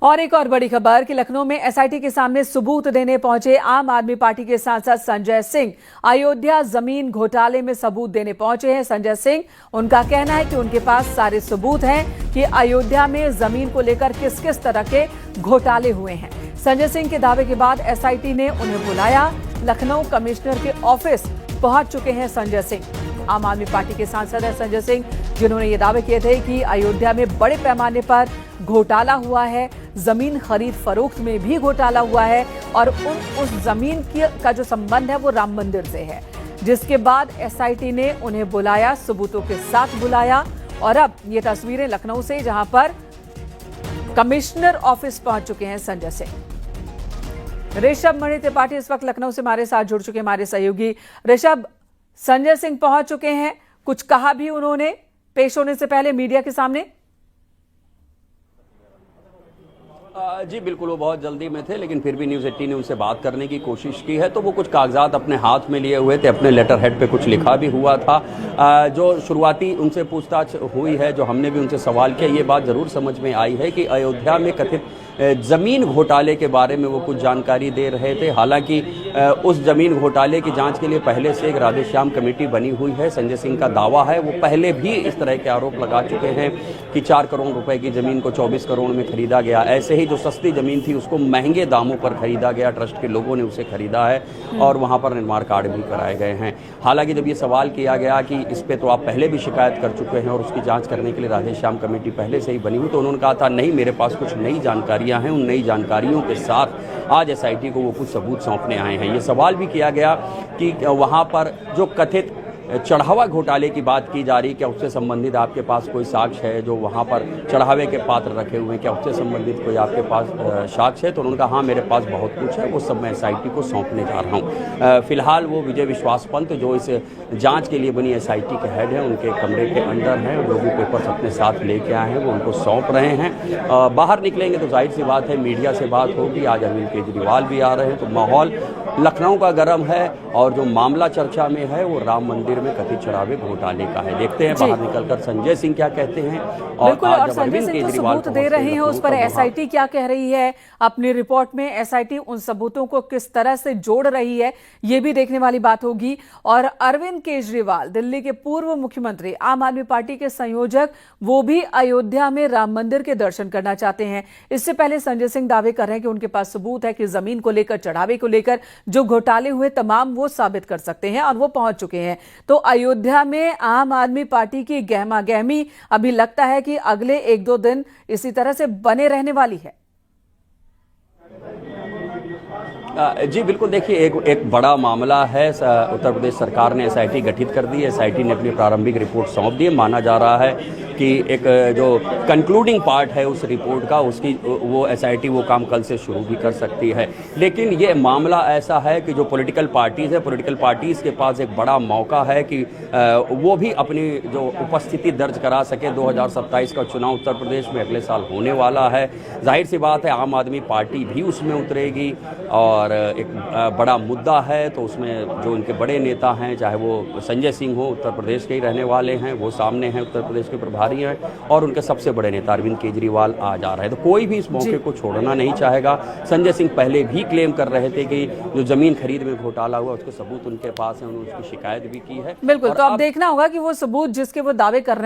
और एक और बड़ी खबर कि लखनऊ में एसआईटी के सामने सबूत देने पहुंचे आम आदमी पार्टी के सांसद संजय सिंह अयोध्या जमीन घोटाले में सबूत देने पहुंचे हैं। संजय सिंह, उनका कहना है कि उनके पास सारे सबूत हैं कि अयोध्या में जमीन को लेकर किस किस तरह के घोटाले हुए हैं। संजय सिंह के दावे के बाद एसआईटी ने उन्हें बुलाया। लखनऊ कमिश्नर के ऑफिस पहुंच चुके हैं संजय सिंह। आम आदमी पार्टी के सांसद हैं संजय सिंह, जिन्होंने ये दावे किए थे कि अयोध्या में बड़े पैमाने पर घोटाला हुआ है, जमीन खरीद फरोख्त में भी घोटाला हुआ है और उस जमीन का जो संबंध है वो राम मंदिर से है। जिसके बाद एसआईटी ने उन्हें बुलाया, सबूतों के साथ बुलाया। और अब ये तस्वीरें लखनऊ से, जहां पर कमिश्नर ऑफिस पहुंच चुके हैं संजय सिंह। ऋषभ मणि त्रिपाठी इस वक्त लखनऊ से हमारे साथ जुड़ चुके हैं, हमारे सहयोगी। ऋषभ, संजय सिंह पहुंच चुके हैं, कुछ कहा भी उन्होंने पेश होने से पहले मीडिया के सामने? जी बिल्कुल, वो बहुत जल्दी में थे, लेकिन फिर भी न्यूज़ 18 ने उनसे बात करने की कोशिश की है। तो वो कुछ कागजात अपने हाथ में लिए हुए थे, अपने लेटर हेड पे कुछ लिखा भी हुआ था। जो शुरुआती उनसे पूछताछ हुई है, जो हमने भी उनसे सवाल किया, ये बात ज़रूर समझ में आई है कि अयोध्या में कथित ज़मीन घोटाले के बारे में वो कुछ जानकारी दे रहे थे। हालांकि उस ज़मीन घोटाले की जांच के लिए पहले से एक राधेश्याम कमेटी बनी हुई है। संजय सिंह का दावा है, वो पहले भी इस तरह के आरोप लगा चुके हैं कि 4 करोड़ रुपए की ज़मीन को 24 करोड़ में खरीदा गया। ऐसे ही जो सस्ती ज़मीन थी उसको महंगे दामों पर खरीदा गया, ट्रस्ट के लोगों ने उसे खरीदा है और वहाँ पर निर्माण कार्य भी कराए गए हैं। हालांकि जब ये सवाल किया गया कि इस पर तो आप पहले भी शिकायत कर चुके हैं और उसकी जाँच करने के लिए राधेश्याम कमेटी पहले से ही बनी हुई, तो उन्होंने कहा था नहीं, मेरे पास कुछ नई जानकारी हैं। उन नई जानकारियों के साथ आज एसआईटी को वो कुछ सबूत सौंपने आए हैं। ये सवाल भी किया गया कि वहाँ पर जो कथित चढ़ावा घोटाले की बात की जा रही, क्या उससे संबंधित आपके पास कोई साक्ष्य है? जो वहाँ पर चढ़ावे के पात्र रखे हुए हैं, क्या उससे संबंधित कोई आपके पास साक्ष्य है? तो उन्होंने कहा हाँ, मेरे पास बहुत कुछ है, वो सब मैं एसआईटी को सौंपने जा रहा हूँ। फिलहाल वो विजय विश्वास पंत, जो इस जांच के लिए बनी एसआईटी के हेड हैं, उनके कमरे के अंदर हैं। जो भी पेपर्स अपने साथ लेके आए हैं वो उनको सौंप रहे हैं। बाहर निकलेंगे तो जाहिर सी बात है मीडिया से बात होगी। आज अरविंद केजरीवाल भी आ रहे हैं, तो माहौल लखनऊ का गर्म है और जो मामला चर्चा में है वो राम मंदिर में कथित चढ़ावे घोटाले का है। देखते हैं बाहर निकलकर संजय सिंह क्या कहते हैं। और संजय सिंह तो सबूत दे रहे हैं, उस पर एसआईटी क्या कह रही है अपनी रिपोर्ट में? एसआईटी उन सबूतों को किस तरह से जोड़ रही है, ये भी देखने वाली बात होगी। और अरविंद केजरीवाल, दिल्ली के पूर्व मुख्यमंत्री, आम आदमी पार्टी के संयोजक, वो भी अयोध्या में राम मंदिर के दर्शन करना चाहते हैं। इससे पहले संजय सिंह दावे कर रहे हैं कि उनके पास सबूत है कि जमीन को लेकर, चढ़ावे को लेकर जो घोटाले हुए तमाम वो साबित कर सकते हैं और वो पहुंच चुके हैं। तो अयोध्या में आम आदमी पार्टी की गहमा गहमी अभी लगता है कि अगले 1-2 दिन इसी तरह से बने रहने वाली है। जी बिल्कुल, देखिए एक बड़ा मामला है। उत्तर प्रदेश सरकार ने एसआईटी गठित कर दी है। एसआईटी ने अपनी प्रारंभिक रिपोर्ट सौंप दी है। माना जा रहा है कि एक जो कंक्लूडिंग पार्ट है उस रिपोर्ट का, उसकी वो एसआईटी वो काम कल से शुरू भी कर सकती है। लेकिन ये मामला ऐसा है कि जो पॉलिटिकल पार्टीज़ है, पॉलिटिकल पार्टीज़ के पास एक बड़ा मौका है कि वो भी अपनी जो उपस्थिति दर्ज करा सके। 2027 का चुनाव उत्तर प्रदेश में अगले साल होने वाला है। जाहिर सी बात है आम आदमी पार्टी भी उसमें उतरेगी और एक बड़ा मुद्दा है। तो उसमें जो उनके बड़े नेता हैं, चाहे वो संजय सिंह हो, उत्तर प्रदेश के ही रहने वाले हैं, वो सामने हैं, उत्तर प्रदेश के प्रभारी हैं, और उनके सबसे बड़े नेता अरविंद केजरीवाल आ जा रहे हैं। तो कोई भी इस मौके को छोड़ना नहीं चाहेगा। संजय सिंह पहले भी क्लेम कर रहे थे कि जो जमीन खरीद में घोटाला हुआ उसके सबूत उनके पास है, उन्होंने उसकी शिकायत भी की है। बिल्कुल, तो अब देखना होगा कि वो सबूत जिसके वो दावे कर रहे हैं